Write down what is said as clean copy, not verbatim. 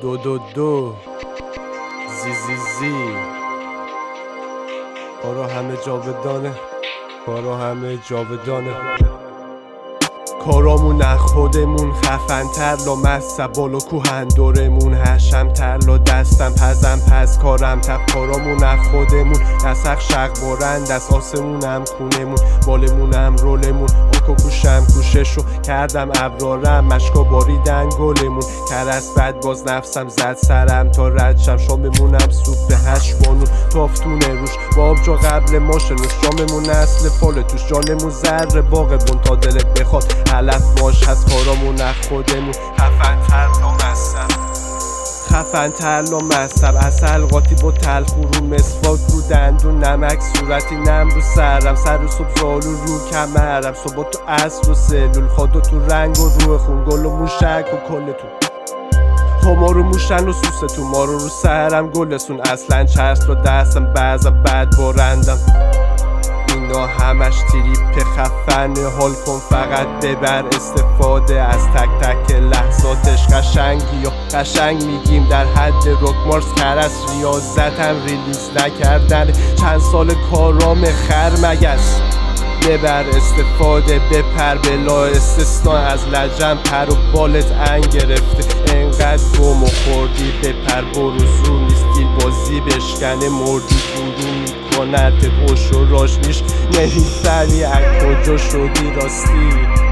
222 زی کارا همه جاودانه، کارا همه جاودانه. کارامون نه خودمون خفن تر لامصب بالا کوهن دورمون هشم تر لا دستم پزم پس کارم تف. کارامون نه خودمون نسخ شق بارند از آسمونم خونمون بالمونم رولمون آکو کوشم کوششو کردم ابرارم مشکا باریدن گلمون کرست بد باز نفسم زد سرم تا ردشم شاممونم سوپ 8 بانون تافتونه روش باب جا قبل ماشنوش جاممون نسل فال توش جانمون زر باغمون تا دلت بخواد علف ماش هست. کارامون نه خودمون خفن تر لامصب، خفن تر لامصب. اصل قاطی با تلخ رو مسواک رو دندون نمک صورتی نم رو سرم سر و صبح زالو رو کمرم صبح تو عصر و سلول خادو تو رنگ و روح خون گل و موشک و کلتون ما رو موشن و سوستون ما رو سرم گلسون اصلا چرس رو دستم بعضا بد بارندم اینا همش تریپ خفنه حال کن فقط ببر استفاده از تک تک لحظاتش. قشنگی یا قشنگ میگیم در حد رک مارس کرس ریاضتم ریلیز نکردن چند سال کارام خر مگس. ببر استفاده بپر بلا استثنا از لجم پر و بالت انگ گرفته انقدر گم و خوردی بپر برو زور نیست دیل بازی بشکنه مردی برو میکنت اوش و راشنیش نمیفهمی از کجا شدی راستی.